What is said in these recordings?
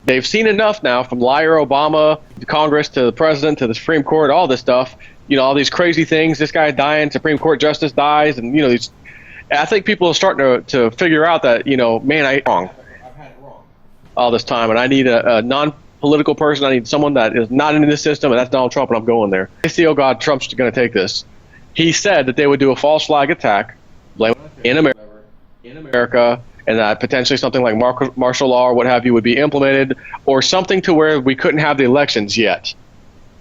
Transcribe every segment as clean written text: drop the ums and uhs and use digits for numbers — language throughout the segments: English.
They've seen enough now, from liar Obama, to Congress, to the president, to the Supreme Court, all this stuff, all these crazy things. This guy dying, Supreme Court justice dies, and I think people are starting to figure out that, man, I've had it wrong all this time, and I need a non-political person. I need someone that is not in this system, and that's Donald Trump, and I'm going there. I see, oh God, Trump's going to take this. He said that they would do a false flag attack in America, and that potentially something like martial law or what have you would be implemented, or something to where we couldn't have the elections yet,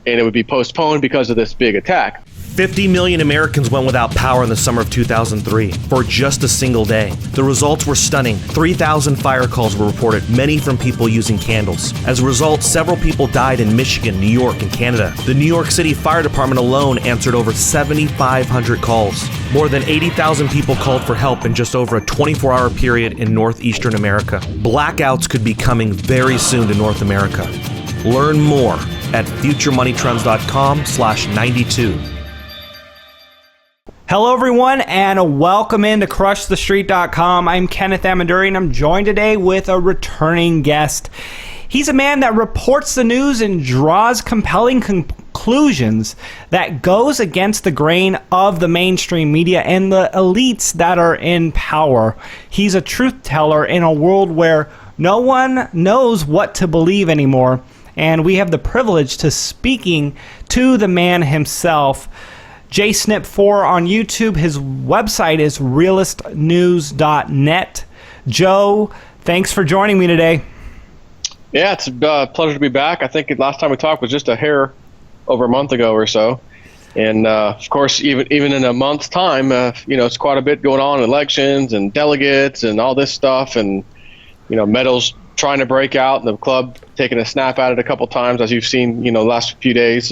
and it would be postponed because of this big attack. 50 million Americans went without power in the summer of 2003 for just a single day. The results were stunning. 3,000 fire calls were reported, many from people using candles. As a result, several people died in Michigan, New York, and Canada. The New York City Fire Department alone answered over 7,500 calls. More than 80,000 people called for help in just over a 24-hour period in northeastern America. Blackouts could be coming very soon to North America. Learn more at futuremoneytrends.com/92. Hello everyone, and welcome into crushthestreet.com. I'm Kenneth Amaduri, and I'm joined today with a returning guest. He's a man that reports the news and draws compelling conclusions that goes against the grain of the mainstream media and the elites that are in power. He's a truth teller in a world where no one knows what to believe anymore, and we have the privilege to speaking to the man himself. jsnip4 on YouTube. His website is realistnews.net. Joe, thanks for joining me today. Yeah, it's a pleasure to be back. I think the last time we talked was just a hair over a month ago or so. And of course, even in a month's time, it's quite a bit going on, elections and delegates and all this stuff. And, Meadows trying to break out, and the club taking a snap at it a couple times, as you've seen, the last few days.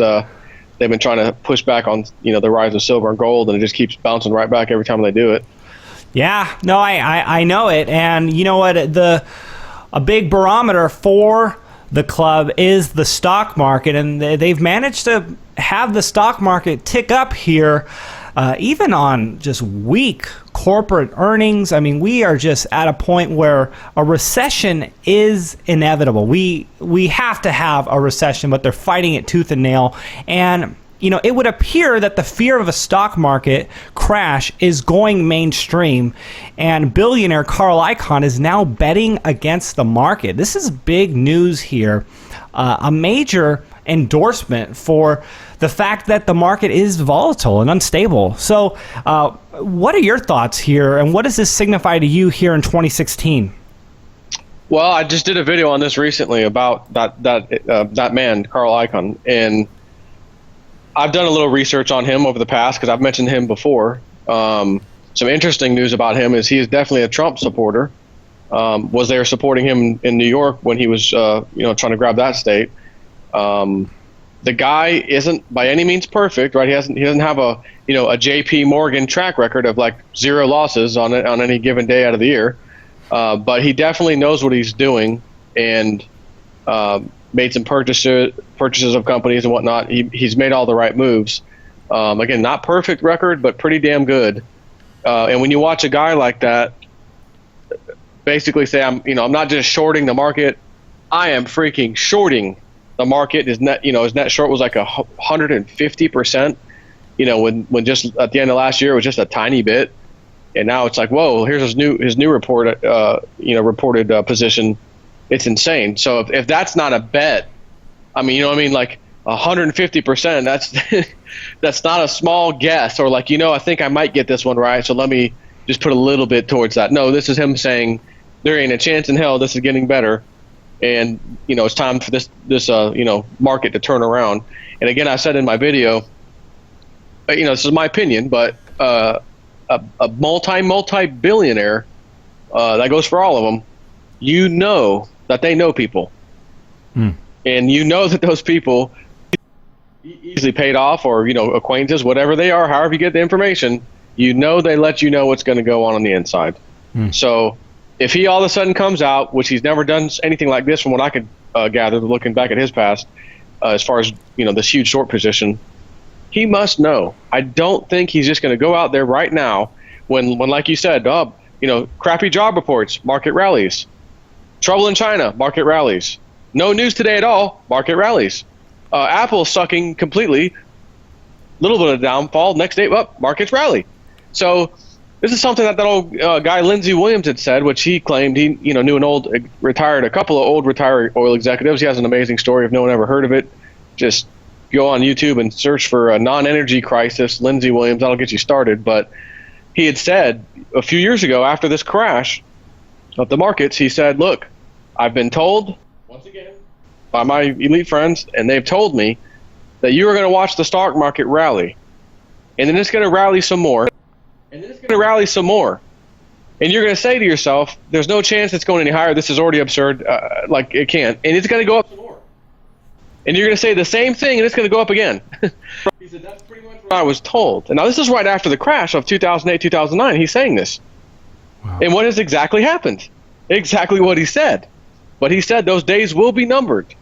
They've been trying to push back on, the rise of silver and gold, and it just keeps bouncing right back every time they do it. Yeah, no, I know it. And you know what? A big barometer for the club is the stock market, and they've managed to have the stock market tick up here, even on just weak corporate earnings. I mean, we are just at a point where a recession is inevitable. We have to have a recession, but they're fighting it tooth and nail. And it would appear that the fear of a stock market crash is going mainstream, and billionaire Carl Icahn is now betting against the market. This is big news here, a major endorsement for the fact that the market is volatile and unstable. So what are your thoughts here, and what does this signify to you here in 2016? Well, I just did a video on this recently about that man, Carl Icahn, and I've done a little research on him over the past because I've mentioned him before. Some interesting news about him is he is definitely a Trump supporter. Was there supporting him in New York when he was trying to grab that state. The guy isn't by any means perfect, right? He doesn't have a JP Morgan track record of like 0 losses on any given day out of the year. But he definitely knows what he's doing, and made some purchases of companies and whatnot. He's made all the right moves. Again, not perfect record, but pretty damn good. And when you watch a guy like that basically say, I'm not just shorting the market, I am freaking shorting the market. His net short was like 150%. When just at the end of last year it was just a tiny bit, and now it's like, whoa, here's his new report, reported position. It's insane. So if that's not a bet, like 150%, that's not a small guess, or like, I think I might get this one right, so let me just put a little bit towards that. No, this is him saying there ain't a chance in hell this is getting better, and it's time for this market to turn around. And again, I said in my video, this is my opinion, but a multi-billionaire, that goes for all of them, that they know people. And that those people easily paid off, or acquaintances, whatever they are, however you get the information, they let you know what's going to go on the inside. So if he all of a sudden comes out, which he's never done anything like this from what I could gather looking back at his past, as far as this huge short position, he must know. I don't think he's just going to go out there right now when like you said, crappy job reports, market rallies. Trouble in China, market rallies. No news today at all. Market rallies. Apple sucking completely. Little bit of downfall. Next day, markets rally. So this is something that old guy Lindsey Williams had said, which he claimed he knew a couple of old retired oil executives. He has an amazing story if no one ever heard of it. Just go on YouTube and search for a non-energy crisis, Lindsey Williams. That'll get you started. But he had said a few years ago after this crash of the markets, he said, look, I've been told, once again, by my elite friends, and they've told me that you are going to watch the stock market rally, and then it's going to rally some more, and then it's going to rally some more, and you're going to say to yourself, there's no chance it's going any higher. This is already absurd. Like, it can't. And it's going to go up some more. And you're going to say the same thing, and it's going to go up again. He said, that's pretty much what I was told. And now this is right after the crash of 2008, 2009. He's saying this. Wow. And what has exactly happened? Exactly what he said. But he said those days will be numbered.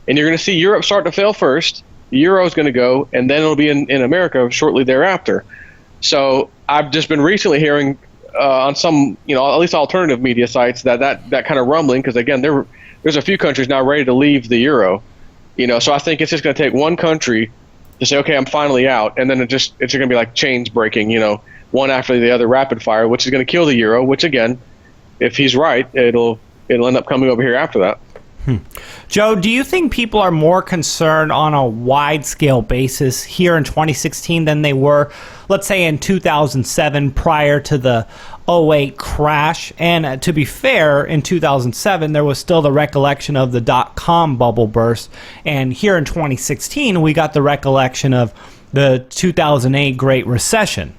And you're going to see Europe start to fail first. The euro is going to go, and then it'll be in America shortly thereafter. So I've just been recently hearing on some, at least alternative media sites that kind of rumbling, because again, there's a few countries now ready to leave the euro. So I think it's just going to take one country to say, okay, I'm finally out, and then it's going to be like chains breaking, one after the other, rapid fire, which is going to kill the euro. Which again, if he's right, it'll end up coming over here after that. Joe, do you think people are more concerned on a wide-scale basis here in 2016 than they were, let's say, in 2007 prior to the 2008 crash? And to be fair, in 2007, there was still the recollection of the dot-com bubble burst. And here in 2016, we got the recollection of the 2008 Great Recession.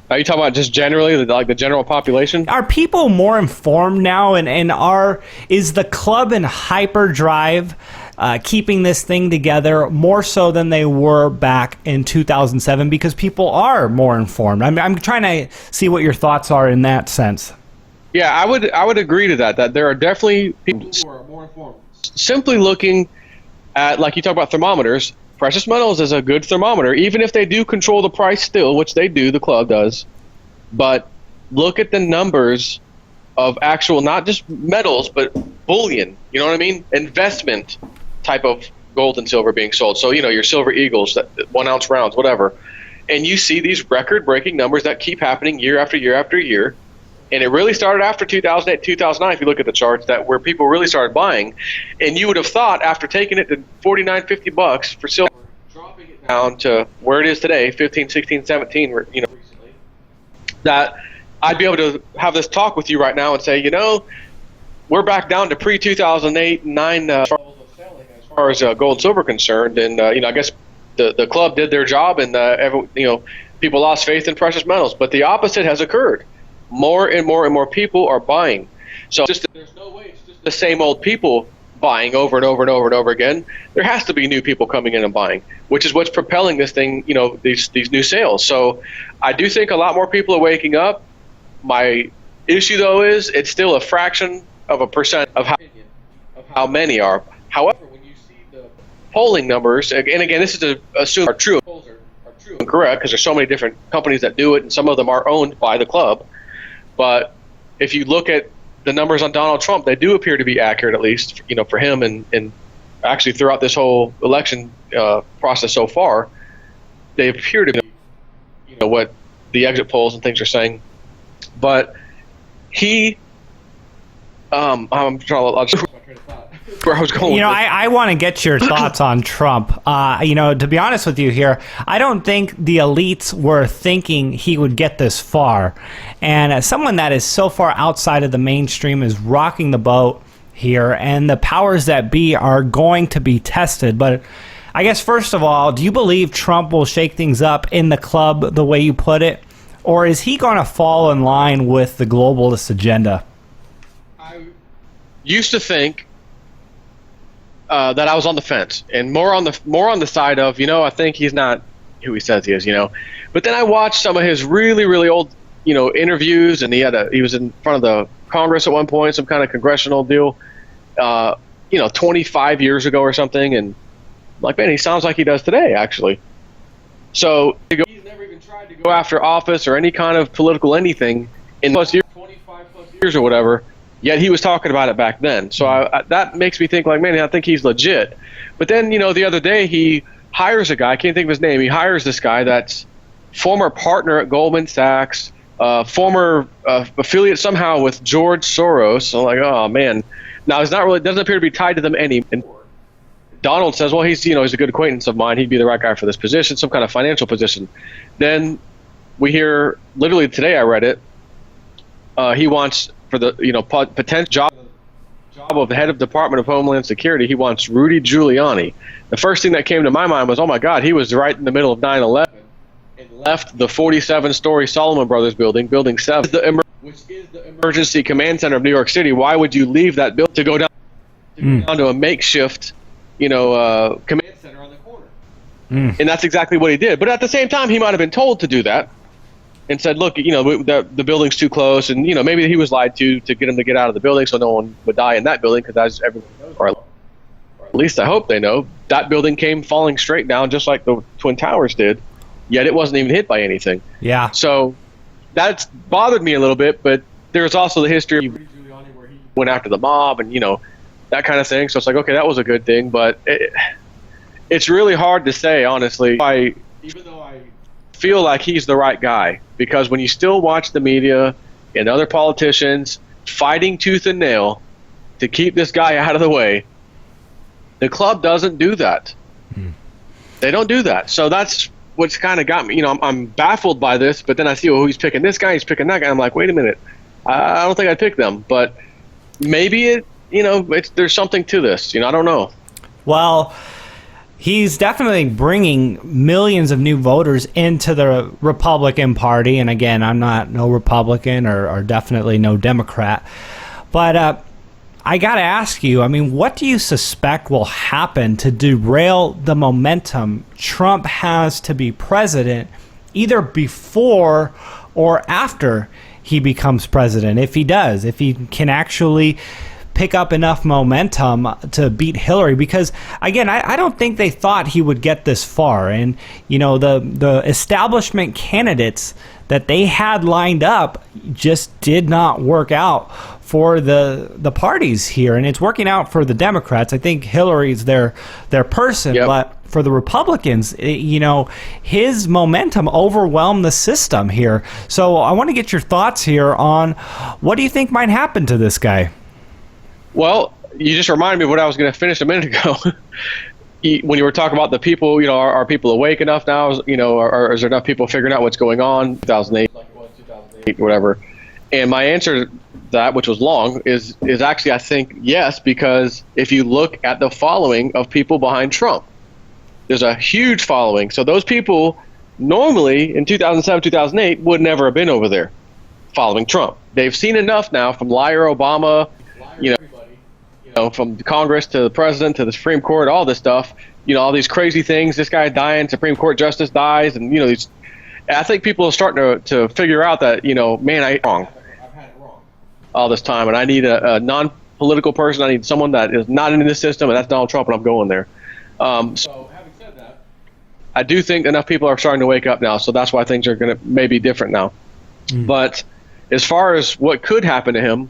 Are you talking about just generally, the general population? Are people more informed now, and is the club in hyperdrive keeping this thing together more so than they were back in 2007? Because people are more informed. I'm trying to see what your thoughts are in that sense. Yeah, I would agree to that there are definitely people who are more informed. Simply looking at, like you talk about thermometers, precious metals is a good thermometer, even if they do control the price still, which they do, the club does. But look at the numbers of actual, not just metals, but bullion, you know what I mean? Investment type of gold and silver being sold. So, your silver eagles, that 1 ounce rounds, whatever. And you see these record-breaking numbers that keep happening year after year after year. And it really started after 2008, 2009, if you look at the charts, where people really started buying. And you would have thought, after taking it to $49, $50 for silver, dropping it down to where it is today, 15, 16, 17, recently, that I'd be able to have this talk with you right now and say, we're back down to pre-2008, 9 as far as gold and silver concerned. And, I guess the club did their job, and, people lost faith in precious metals. But the opposite has occurred. More and more and more people are buying. So there's no way it's just the same old people buying over and over and over and over again. There has to be new people coming in and buying, which is what's propelling this thing, these new sales. So I do think a lot more people are waking up. My issue, though, is it's still a fraction of a percent of how many are. However, when you see the polling numbers, and again, this is to assume are true and correct, because there's so many different companies that do it, and some of them are owned by the club. But if you look at the numbers on Donald Trump, they do appear to be accurate, at least, for him, and actually throughout this whole election process so far, they appear to be, what the exit polls and things are saying. But he, I'm trying to where I was going. I want to get your thoughts on Trump. To be honest with you here, I don't think the elites were thinking he would get this far. And as someone that is so far outside of the mainstream is rocking the boat here, and the powers that be are going to be tested. But I guess, first of all, do you believe Trump will shake things up in the club the way you put it? Or is he going to fall in line with the globalist agenda? I used to think that I was on the fence, and more on the side of, I think he's not who he says he is, But then I watched some of his really, really old, interviews, and he was in front of the Congress at one point, some kind of congressional deal, 25 years ago or something, and I'm like, man, he sounds like he does today, actually. So he's never even tried to go after office or any kind of political anything in 25 plus years or whatever. Yet he was talking about it back then. So that makes me think, like, man, I think he's legit. But then, you know, the other day he hires a guy, I can't think of his name, he hires this guy that's former partner at Goldman Sachs, former affiliate somehow with George Soros. So I'm like, oh man. Now it's not really, doesn't appear to be tied to them any. And Donald says, well, he's a good acquaintance of mine. He'd be the right guy for this position, some kind of financial position. Then we hear, literally today I read it, he wants for the potential job of the head of Department of Homeland Security, he wants Rudy Giuliani. The first thing that came to my mind was, oh my God, he was right in the middle of 9/11 and left the 47-story Solomon Brothers building, Building 7, which is the emergency command center of New York City. Why would you leave that building to go down to a makeshift, command center on the corner? And that's exactly what he did. But at the same time, he might have been told to do that and said, look, the building's too close, and maybe he was lied to get him to get out of the building so no one would die in that building, because as everyone knows, or at least I hope they know, that building came falling straight down just like the Twin Towers did, yet it wasn't even hit by anything. Yeah. So that's bothered me a little bit, but there's also the history of Giuliani where he went after the mob and that kind of thing. So it's like, okay, that was a good thing, but it's really hard to say, honestly. Even though I feel like he's the right guy, because when you still watch the media and other politicians fighting tooth and nail to keep this guy out of the way, the club doesn't do that. They don't do that. So that's what's kind of got me. I'm baffled by this, but then I see, well, he's picking this guy, he's picking that guy. I'm like, wait a minute, I don't think I'd pick them, but maybe there's something to this. I don't know. Well, he's definitely bringing millions of new voters into the Republican Party. And again, I'm not no Republican or definitely no Democrat. But I got to ask you, what do you suspect will happen to derail the momentum Trump has to be president, either before or after he becomes president? If he does, if he can actually pick up enough momentum to beat Hillary, because again, I don't think they thought he would get this far. And the establishment candidates that they had lined up just did not work out for the parties here, and it's working out for the Democrats. I think Hillary's their person, yep. But for the Republicans, his momentum overwhelmed the system here. So I want to get your thoughts here on what do you think might happen to this guy? Well, you just reminded me of what I was going to finish a minute ago. When you were talking about the people, are people awake enough now? Or is there enough people figuring out what's going on? 2008, like it was 2008, whatever. And my answer to that, which was long, is actually, I think, yes, because if you look at the following of people behind Trump, there's a huge following. So those people normally in 2007, 2008 would never have been over there following Trump. They've seen enough now from liar Obama, from Congress to the president to the Supreme Court, all this stuff, all these crazy things. This guy dying, Supreme Court justice dies, and these. I think people are starting to figure out that man, I've had it wrong all this time, and I need a non-political person. I need someone that is not in this system, and that's Donald Trump, and I'm going there. So having said that, I do think enough people are starting to wake up now, so that's why things are going to maybe different now. But as far as what could happen to him,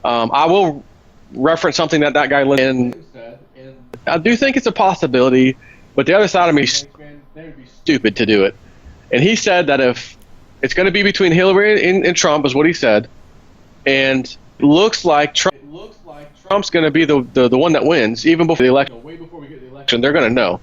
I will reference something that guy Lindsey said, and I do think it's a possibility, but the other side of me, they would be stupid to do it. And he said that if it's going to be between Hillary and Trump, is what he said, and it looks like Trump's going to be the one that wins, even before the election, way before we get the election, they're going to know.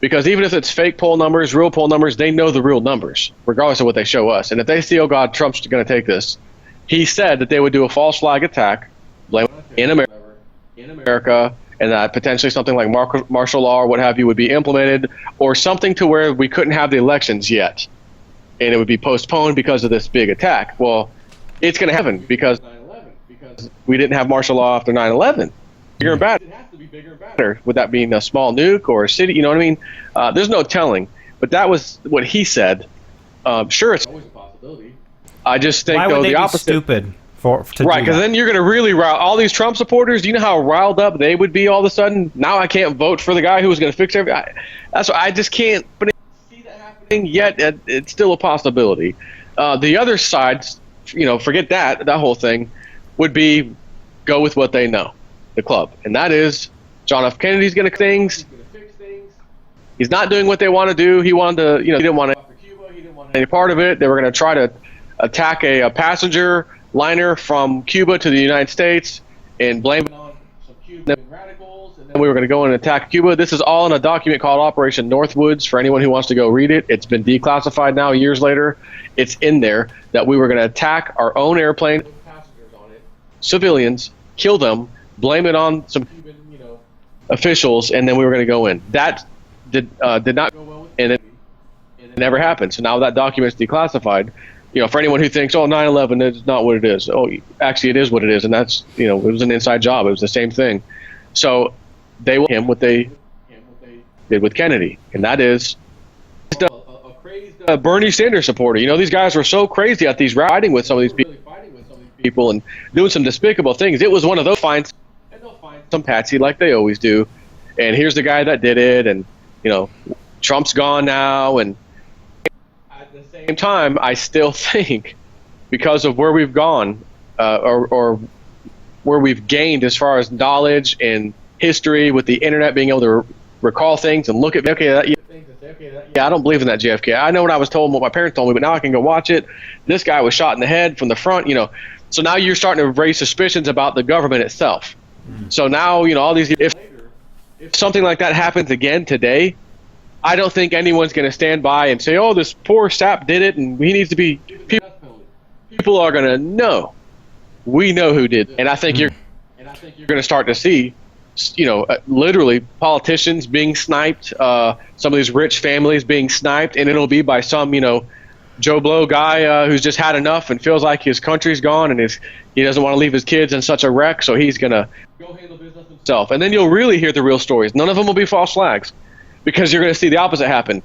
Because even if it's fake poll numbers, real poll numbers, they know the real numbers, regardless of what they show us. And if they see, oh God, Trump's going to take this, he said that they would do a false flag attack, blame in America, and that potentially something like martial law or what have you would be implemented, or something to where we couldn't have the elections yet, and it would be postponed because of this big attack. Well, it's going to happen because we didn't have martial law after 9/11. Bigger and better. It has to be bigger and better. Would that mean a small nuke or a city? You know what I mean? There's no telling. But that was what he said. Sure, it's always a possibility. I just think Why would they the be opposite. Stupid. Right, because then you're going to really rile all these Trump supporters. Do you know how riled up they would be all of a sudden? Now I can't vote for the guy who was going to fix everything. That's why I just can't. But see that happening yet. It's still a possibility. The other side, forget that whole thing, would be go with what they know, the club. And that is John F. Kennedy's going to fix things. He's not doing what they want to do. He wanted to, he didn't want to offer Cuba. He didn't want any part of it. They were going to try to attack a passenger liner from Cuba to the United States and blame it on some Cuban radicals. And then we were going to go and attack Cuba. This is all in a document called Operation Northwoods for anyone who wants to go read it. It's been declassified now years later. It's in there that we were going to attack our own airplane with passengers on it, civilians, kill them, blame it on some Cuban, officials, and then we were going to go in. That did not go well, and it never happened. So now that document's declassified. For anyone who thinks, 9/11 is not what it is. Actually, it is what it is, and that's, it was an inside job. It was the same thing. So they will him what they did with Kennedy, and that is a crazed Bernie Sanders supporter. These guys were so crazy at these riding with some of these people and doing some despicable things. It was one of those finds, and they'll find some patsy like they always do. And here's the guy that did it, and Trump's gone now. And at the same time, I still think because of where we've gone, or where we've gained as far as knowledge and history with the internet, being able to recall things and look at I don't believe in that JFK. I know what I was told, what my parents told me, but now I can go watch it. This guy was shot in the head from the front, So now you're starting to raise suspicions about the government itself. So now, all these, if something like that happens again today, I don't think anyone's going to stand by and say, this poor sap did it and he needs to be, people are going to know. We know who did. And I think you're going to start to see, literally politicians being sniped, some of these rich families being sniped, and it'll be by some, Joe Blow guy who's just had enough and feels like his country's gone and he doesn't want to leave his kids in such a wreck, so he's going to go handle business himself. And then you'll really hear the real stories. None of them will be false flags, because you're going to see the opposite happen.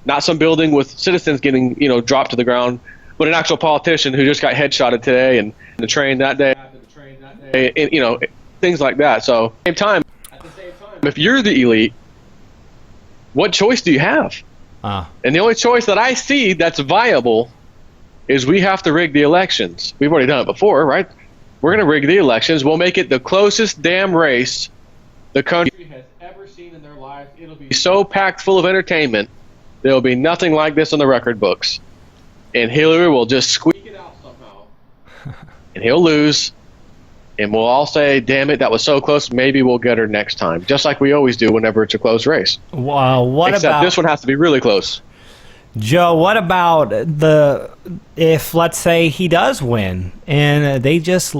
Not some building with citizens getting, dropped to the ground, but an actual politician who just got headshotted today and the train that day, and, things like that. So at the same time, if you're the elite, what choice do you have? And the only choice that I see that's viable is we have to rig the elections. We've already done it before, right? We're going to rig the elections. We'll make it the closest damn race the country has ever seen in their lives. It'll be so packed full of entertainment, there'll be nothing like this on the record books. And Hillary will just squeak it out somehow. And he'll lose. And we'll all say, damn it, that was so close, maybe we'll get her next time. Just like we always do whenever it's a close race. Except this one has to be really close. Joe, what about if, let's say, he does win, and they just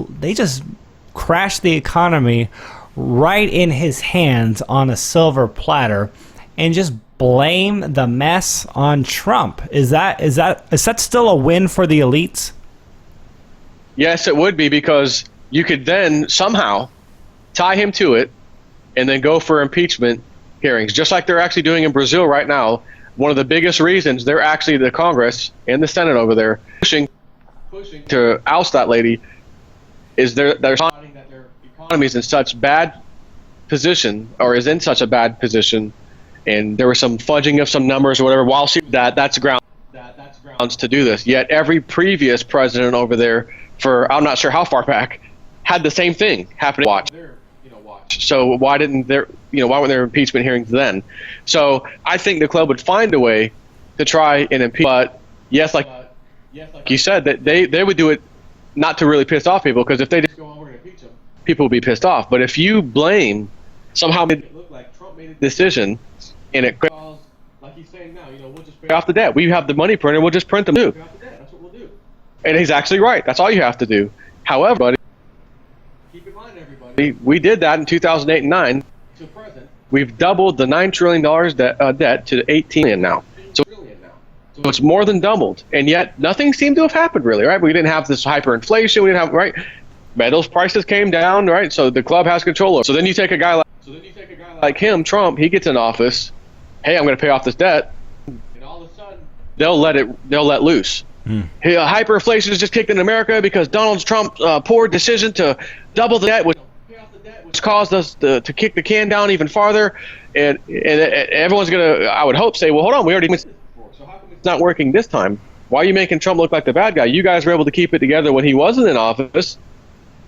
crash the economy right in his hands on a silver platter, and just blame the mess on Trump? Is that still a win for the elites? Yes, it would be, because you could then somehow tie him to it and then go for impeachment hearings, just like they're actually doing in Brazil right now. One of the biggest reasons they're actually, the Congress and the Senate over there, pushing to oust that lady is they're finding that their economy is in such bad position, or is in such a bad position, and there was some fudging of some numbers or whatever. While that's grounds to do this. Yet every previous president over there, for I'm not sure how far back, had the same thing happening. Watch. So why weren't there impeachment hearings then? So I think the club would find a way to try and impeach. But yes, like you said, that they would do it not to really piss off people, because if they just go over and impeach them, people will be pissed off. But if you blame, somehow make it look like Trump made a decision, and it caused, like he's saying now, we'll just pay off the debt. We have the money printer, we'll just print them too. That's what we'll do. And he's actually right. That's all you have to do. However, keep in mind, everybody, we did that in 2008 and 9 to present. We've doubled the $9 trillion debt to $18 trillion now. So it's more than doubled, and yet nothing seemed to have happened really, right? We didn't have this hyperinflation. We didn't have, right? Metals prices came down, right? So the club has control over it. So then you take a guy like him, Trump. He gets in office. Hey, I'm going to pay off this debt, and all of a sudden they'll let loose. Hey, hyperinflation is just kicked in America because Donald Trump's poor decision to double the debt, which caused us to kick the can down even farther. And everyone's going to, I would hope, say, well, hold on, we already missed it before, so how come it's not working this time? Why are you making Trump look like the bad guy? You guys were able to keep it together when he wasn't in office.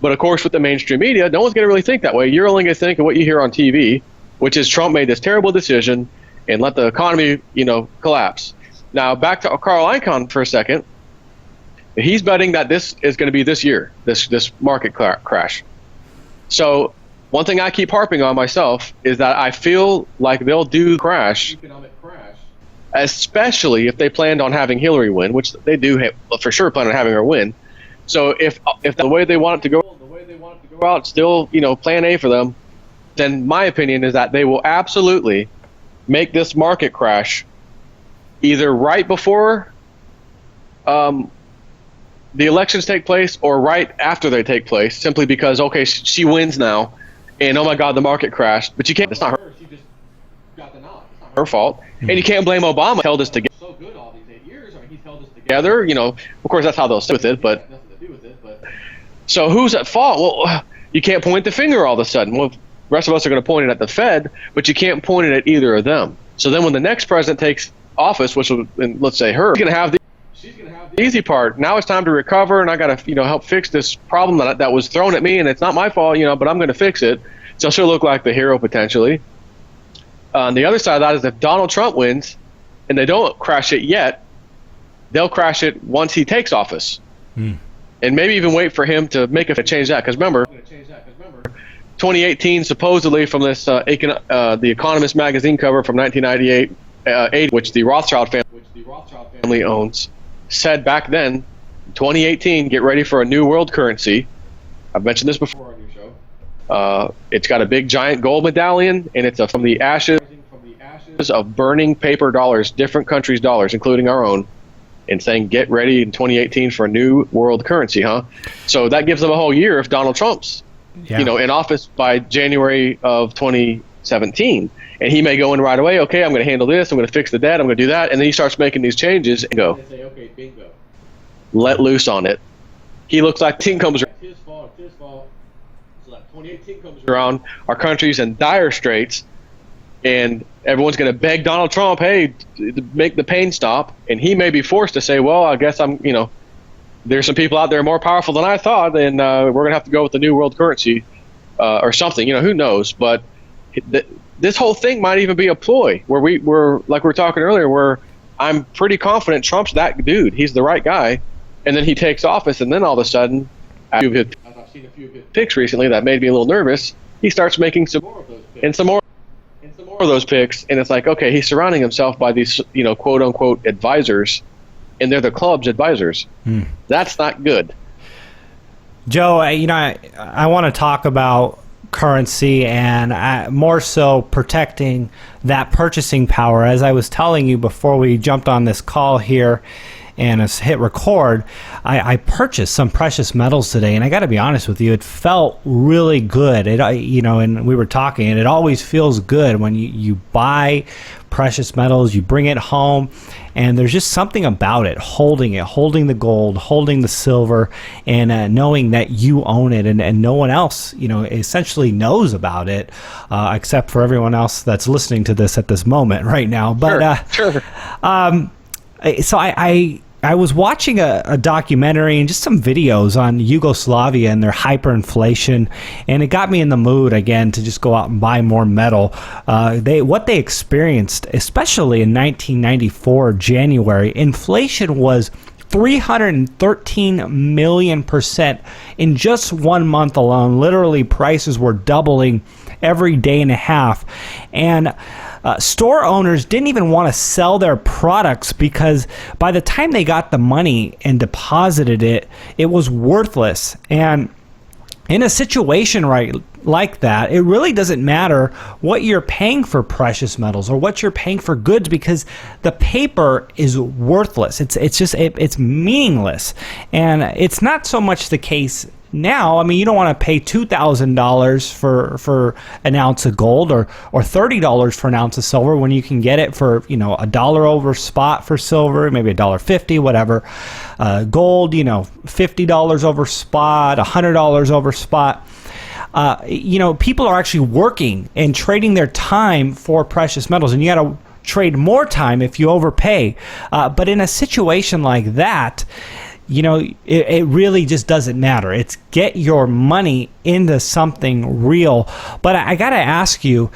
But of course, with the mainstream media, no one's going to really think that way. You're only going to think of what you hear on TV, which is Trump made this terrible decision and let the economy, collapse. Now, back to Carl Icahn for a second. He's betting that this is going to be this year, this market crash. So one thing I keep harping on myself is that I feel like they'll do economic crash, especially if they planned on having Hillary win, which they do for sure plan on having her win. So if the way they want it to go out, still, plan A for them, then my opinion is that they will absolutely make this market crash either right before the elections take place or right after they take place, simply because, okay, she wins now, and oh my God, the market crashed. But you can't, it's not her, she just got the nod. It's not her fault. And you can't blame Obama. He held us together so good all these 8 years. I mean, he's held us together, Of course, that's how they'll stay with it, but so who's at fault? Well, you can't point the finger all of a sudden. Well, the rest of us are going to point it at the Fed, but you can't point it at either of them. So then when the next president takes office, which will, let's say her, she's going to have the easy part. Now it's time to recover, and I got to, help fix this problem that was thrown at me, and it's not my fault, but I'm going to fix it. So she'll look like the hero potentially. On the other side of that is if Donald Trump wins and they don't crash it yet, they'll crash it once he takes office. And maybe even wait for him to make a change that. Because remember, 2018 supposedly from this The Economist magazine cover from 1998, which the Rothschild family owns, said back then, 2018, get ready for a new world currency. I've mentioned this before on your show. It's got a big giant gold medallion, and it's from the ashes of burning paper dollars, different countries' dollars, including our own, and saying get ready in 2018 for a new world currency, huh? So that gives them a whole year if Donald Trump's in office by January of 2017. And he may go in right away, okay, I'm going to handle this, I'm going to fix the debt, I'm going to do that, and then he starts making these changes and go, okay, bingo, let loose on it. He looks like 10 comes around. It's his fault. So that 2018 comes around, our country's in dire straits, and everyone's going to beg Donald Trump, hey, make the pain stop. And he may be forced to say, well, I guess there's some people out there more powerful than I thought, and we're going to have to go with the new world currency or something. Who knows? But this whole thing might even be a ploy where we're like we were talking earlier, where I'm pretty confident Trump's that dude. He's the right guy. And then he takes office, and then all of a sudden, I've seen a few of his picks recently that made me a little nervous. He starts making some more of those picks. And some more of those picks, and it's like, okay, he's surrounding himself by these, quote unquote advisors, and they're the club's advisors. That's not good. Joe, I want to talk about currency and more so protecting that purchasing power. As I was telling you before we jumped on this call here and hit record, I purchased some precious metals today, and I got to be honest with you, it felt really good. And we were talking, and it always feels good when you buy precious metals, you bring it home, and there's just something about it, holding the gold, holding the silver, and knowing that you own it, and no one else, essentially knows about it, except for everyone else that's listening to this at this moment right now. But sure. So I was watching a documentary and just some videos on Yugoslavia and their hyperinflation, and it got me in the mood again to just go out and buy more metal. What they experienced, especially in 1994 January, inflation was 313 million% in just 1 month alone. Literally, prices were doubling every day and a half, and store owners didn't even want to sell their products because by the time they got the money and deposited it, it was worthless. And in a situation like that, it really doesn't matter what you're paying for precious metals or what you're paying for goods, because the paper is worthless. It's meaningless. And it's not so much the case now. I mean, you don't want to pay $2,000 for an ounce of gold or $30 for an ounce of silver when you can get it for $1 over spot for silver, maybe $1.50, whatever. Gold, $50 over spot, $100 over spot. People are actually working and trading their time for precious metals, and you got to trade more time if you overpay. But in a situation like that, it really just doesn't matter. It's get your money into something real. But I got to ask you,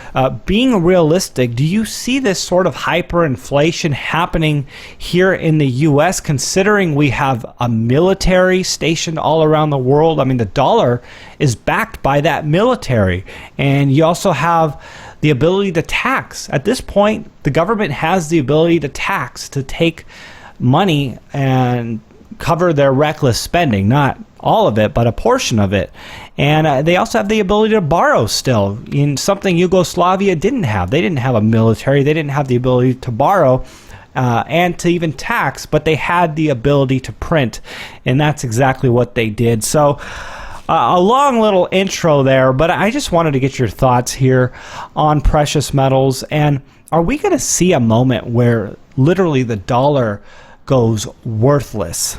being realistic, do you see this sort of hyperinflation happening here in the U.S., considering we have a military stationed all around the world? I mean, the dollar is backed by that military. And you also have the ability to tax. At this point, the government has the ability to tax, to take money and cover their reckless spending, not all of it, but a portion of it. And they also have the ability to borrow still, in something Yugoslavia didn't have. They didn't have a military. They didn't have the ability to borrow and to even tax, but they had the ability to print. And that's exactly what they did. So a long little intro there, but I just wanted to get your thoughts here on precious metals. And are we going to see a moment where literally the dollar goes worthless?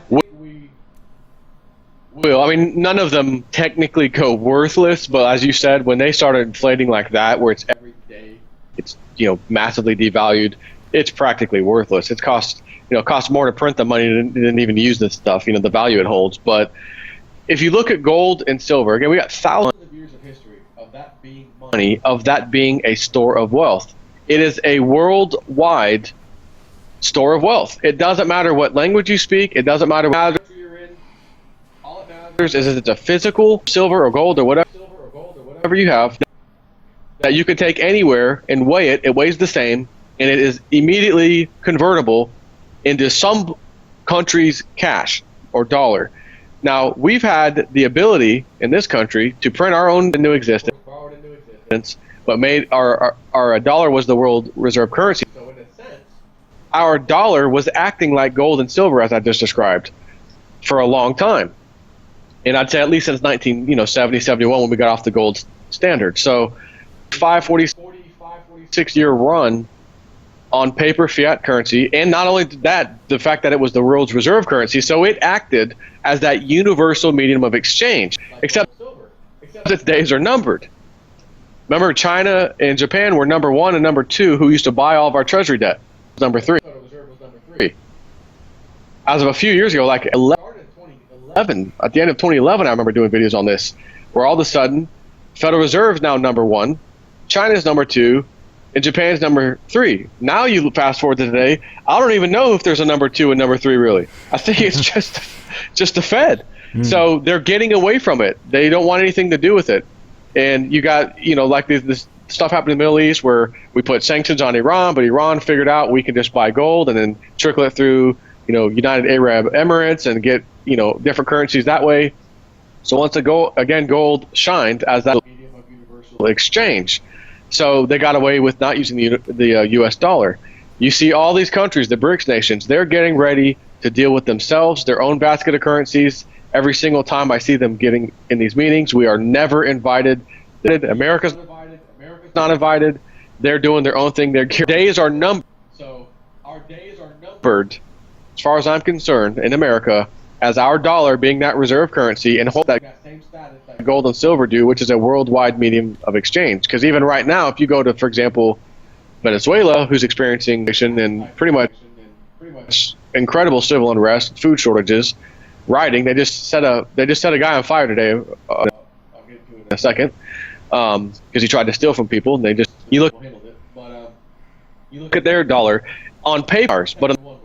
We will. I mean, none of them technically go worthless, but as you said, when they started inflating like that, where it's every day, it's massively devalued, it's practically worthless. It costs more to print the money than even use this stuff. The value it holds. But if you look at gold and silver, again, we got thousands of years of history of that being money, of that being a store of wealth. It is a worldwide store of wealth. It doesn't matter what language you speak. It doesn't matter what country you're in. All it matters is it's a physical silver or gold or whatever you have that you can take anywhere and weigh it. It weighs the same, and it is immediately convertible into some country's cash or dollar. Now, we've had the ability in this country to print our own into existence, but made our dollar was the world reserve currency. So in a sense, our dollar was acting like gold and silver, as I just described, for a long time. And I'd say at least since 1970, 71, when we got off the gold standard. So 46-year run on paper fiat currency. And not only that, the fact that it was the world's reserve currency. So it acted as that universal medium of exchange, except its days are numbered. Remember, China and Japan were number 1 and number 2 who used to buy all of our treasury debt. Number 3. As of a few years ago, like 2011, at the end of 2011, I remember doing videos on this, where all of a sudden, Federal Reserve is now number 1, China's number 2, and Japan's number 3. Now you fast forward to today, I don't even know if there's a number 2 and number 3 really. I think it's just the Fed. So they're getting away from it. They don't want anything to do with it. And you got, like this stuff happened in the Middle East where we put sanctions on Iran, but Iran figured out we can just buy gold and then trickle it through, United Arab Emirates and get, different currencies that way. So once gold shined as that medium of universal exchange. So they got away with not using the U.S. dollar. You see all these countries, the BRICS nations, they're getting ready to deal with themselves, their own basket of currencies. Every single time I see them getting in these meetings, we are never invited. America's not invited. They're doing their own thing. Their days are numbered. So our days are numbered, as far as I'm concerned, in America, as our dollar being that reserve currency and hold that same status that gold and silver do, which is a worldwide medium of exchange. Because even right now, if you go to, for example, Venezuela, who's experiencing and pretty much incredible civil unrest, food shortages, rioting, they just set a guy on fire today. I'll get to it in a second, because he tried to steal from people. And you look at their dollar on papers, but on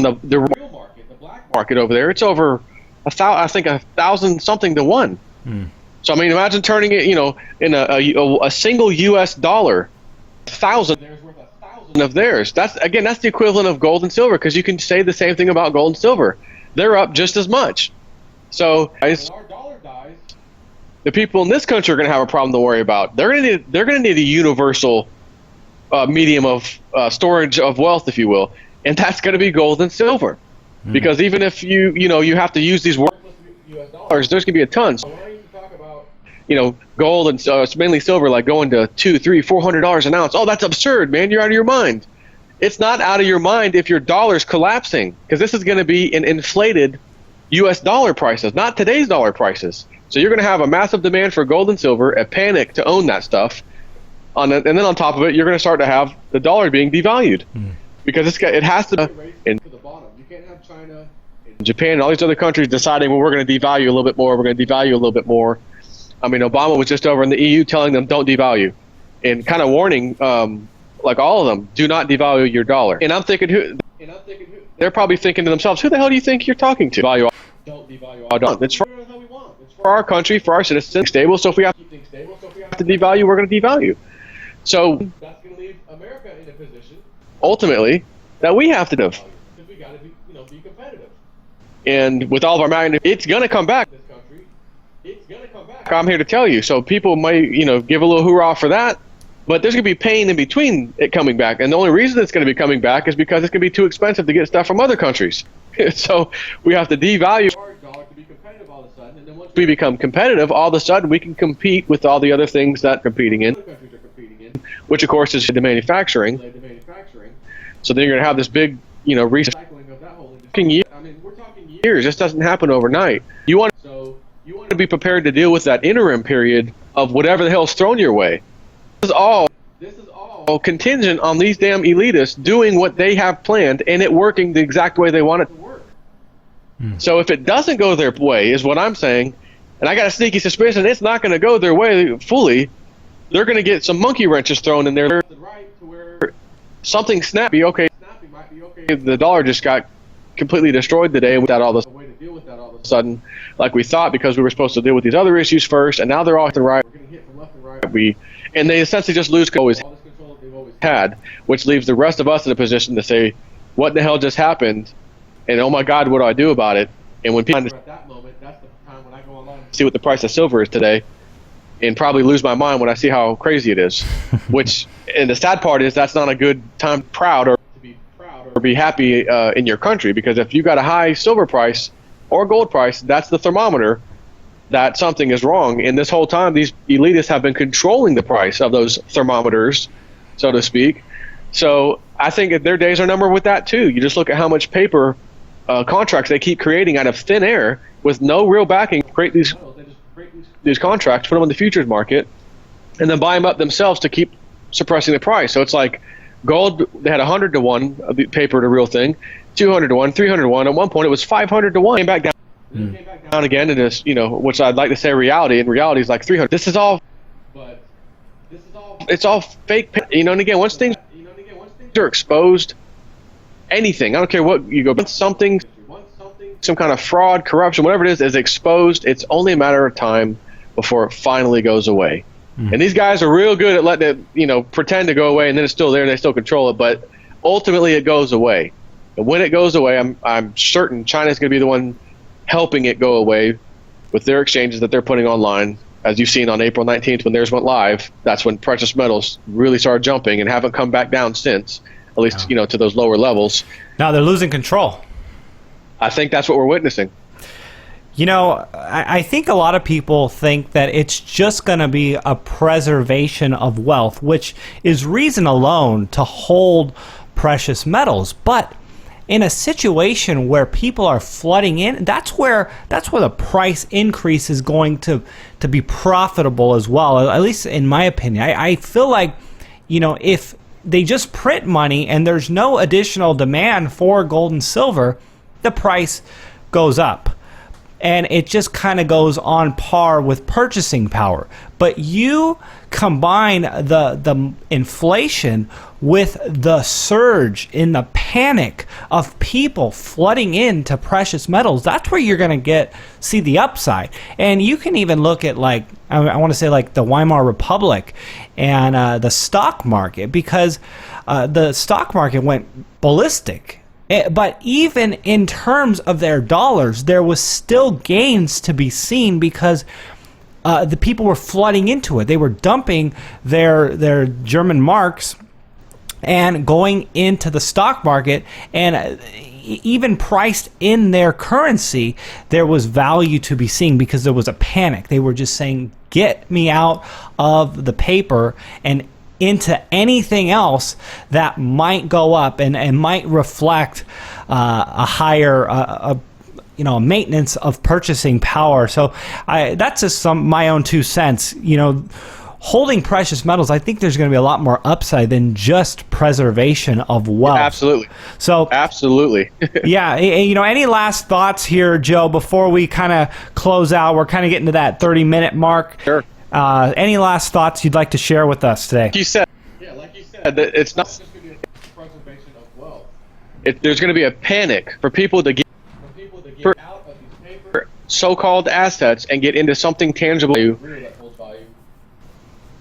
the real market, the black market over there, it's over 1,000 something to 1. So I mean, imagine turning it, in a single U.S. dollar, 1,000. There's worth 1,000 of theirs. That's the equivalent of gold and silver, because you can say the same thing about gold and silver. They're up just as much. So as our dollar dies, the people in this country are going to have a problem to worry about. They're going to need a universal medium of storage of wealth, if you will, and that's going to be gold and silver. Because even if you have to use these worthless U.S. dollars, there's going to be a ton. So when I used to talk about gold and it's mainly silver, like going to $200, $300, $400 an ounce. Oh, that's absurd, man! You're out of your mind. It's not out of your mind if your dollar's collapsing, because this is going to be an inflated U.S. dollar prices, not today's dollar prices. So you're going to have a massive demand for gold and silver, a panic to own that stuff, and then on top of it, you're going to start to have the dollar being devalued, because it has to be into the bottom. You can't have China, Japan, and all these other countries deciding, well, we're going to devalue a little bit more. We're going to devalue a little bit more. I mean, Obama was just over in the EU telling them don't devalue, and kind of warning, like all of them, do not devalue your dollar. And I'm thinking, they're probably thinking to themselves, who the hell do you think you're talking to? Don't devalue our dollar. It's for our country, for our citizens, stable. So if we have to devalue, we're going to devalue. So that's going to leave America in a position, ultimately, that we have to do. We got to be competitive. And with all of our magnitude, it's going to come back. This country, it's going to come back. I'm here to tell you. So people might, give a little hoorah for that, but there's going to be pain in between it coming back. And the only reason it's going to be coming back is because it's going to be too expensive to get stuff from other countries. So we have to devalue our dollar to be competitive all of a sudden. And then once we become competitive, all of a sudden we can compete with all the other things that competing in, which of course is the manufacturing. So then you're going to have this big, recycling of that whole industry. I mean, we're talking years. This doesn't happen overnight. You want to be prepared to deal with that interim period of whatever the hell's thrown your way. This is all contingent on these damn elitists doing what they have planned and it working the exact way they want it to work. So if it doesn't go their way, is what I'm saying, and I got a sneaky suspicion it's not going to go their way fully, they're going to get some monkey wrenches thrown in there to where something snappy might be okay. The dollar just got completely destroyed today without all this way to deal with that all of a sudden, like we thought, because we were supposed to deal with these other issues first, and now they're all to the right. We're getting hit from left and right. And they essentially just lose all this control that they've always had, which leaves the rest of us in a position to say, what the hell just happened? And oh my God, what do I do about it? And when people at that moment, that's the time when I go online and see what the price of silver is today, and probably lose my mind when I see how crazy it is. Which, and the sad part is that's not a good time to be happy in your country, because if you got a high silver price or gold price, that's the thermometer that something is wrong. And this whole time, these elitists have been controlling the price of those thermometers, so to speak. So I think that their days are numbered with that too. You just look at how much paper contracts they keep creating out of thin air with no real backing. Create these contracts, put them on the futures market, and then buy them up themselves to keep suppressing the price. So it's like gold, they had 100 to 1 of the paper to real thing, 200 to 1, 300 to 1. At one point, it was 500 to 1. Came back down again, and this, which I'd like to say reality, and reality is like 300. This is all it's all fake. And again, once things are exposed, anything, I don't care what you go, something, some kind of fraud, corruption, whatever it is exposed. It's only a matter of time before it finally goes away. And these guys are real good at letting it, pretend to go away, and then it's still there and they still control it. But ultimately, it goes away. And when it goes away, I'm certain China's going to be the one helping it go away with their exchanges that they're putting online. As you've seen on April 19th when theirs went live, that's when precious metals really started jumping and haven't come back down since, at least, to those lower levels. Now they're losing control. I think that's what we're witnessing. I think a lot of people think that it's just going to be a preservation of wealth, which is reason alone to hold precious metals. But in a situation where people are flooding in, that's where the price increase is going to be profitable as well, at least in my opinion. I feel like, if they just print money and there's no additional demand for gold and silver, the price goes up. And it just kind of goes on par with purchasing power. But you combine the inflation with the surge in the panic of people flooding into precious metals. That's where you're going to see the upside. And you can even look at, like, I want to say, like the Weimar Republic and the stock market, because the stock market went ballistic. But even in terms of their dollars, there was still gains to be seen, because the people were flooding into it. They were dumping their German marks and going into the stock market, and even priced in their currency, there was value to be seen because there was a panic. They were just saying, get me out of the paper and into anything else that might go up and might reflect a higher maintenance of purchasing power. So that's just my own 2 cents. holding precious metals, I think there's going to be a lot more upside than just preservation of wealth. Absolutely. So absolutely. yeah, any last thoughts here, Joe, before we kind of close out? We're kind of getting to that 30-minute mark. Sure. Any last thoughts you'd like to share with us today? Like you said, that it's not just going to be a preservation of wealth. There's going to be a panic for people to get out of these paper so-called assets and get into something tangible,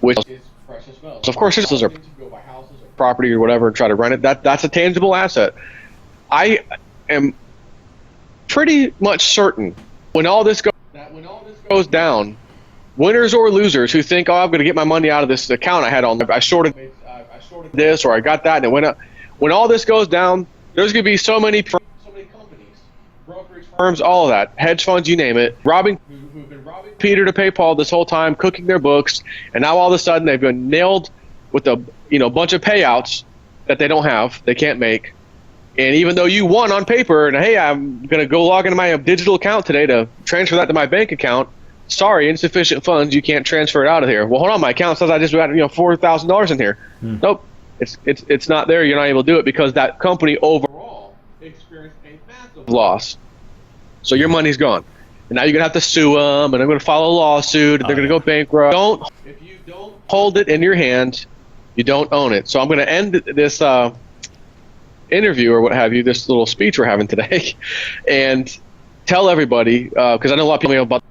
which is precious metals. So of course, those are go buy houses or property or whatever and try to rent it. That's a tangible asset. I am pretty much certain when all this goes down, winners or losers who think, oh, I'm going to get my money out of this account I had on, I shorted this or I got that and it went up. When all this goes down, there's going to be so many companies, brokerage firms, all of that, hedge funds, you name it, who've been robbing Peter to pay Paul this whole time, cooking their books, and now all of a sudden they've been nailed with a bunch of payouts that they don't have, they can't make. And even though you won on paper, and hey, I'm going to go log into my digital account today to transfer that to my bank account, sorry, insufficient funds, you can't transfer it out of here. Well, hold on, my account says I just got $4,000 in here. Nope, it's not there. You're not able to do it because that company overall experienced a massive loss. So your money's gone, and now you're gonna have to sue them, and they're gonna file a lawsuit, and they're gonna go bankrupt. If you don't hold it in your hand, you don't own it. So I'm gonna end this interview or what have you, this little speech we're having today, and tell everybody because I know a lot of people about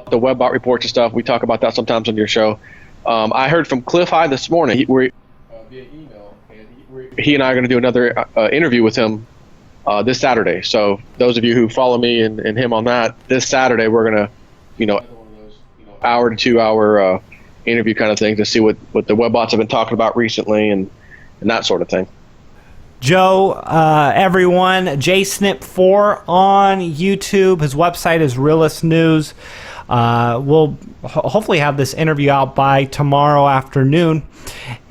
the WebBot reports and stuff. We talk about that sometimes on your show. I heard from Cliff High this morning via email, and he and I are going to do another interview with him this Saturday. So those of you who follow me and him on that, this Saturday we're going to, hour to 2 hour interview kind of thing to see what the WebBots have been talking about recently and that sort of thing. Joe, everyone, jsnip4 on YouTube. His website is Realist News. We'll hopefully have this interview out by tomorrow afternoon,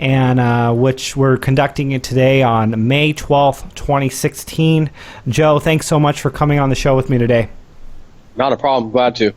and which we're conducting it today on May 12th, 2016. Joe, thanks so much for coming on the show with me today. Not a problem. Glad to.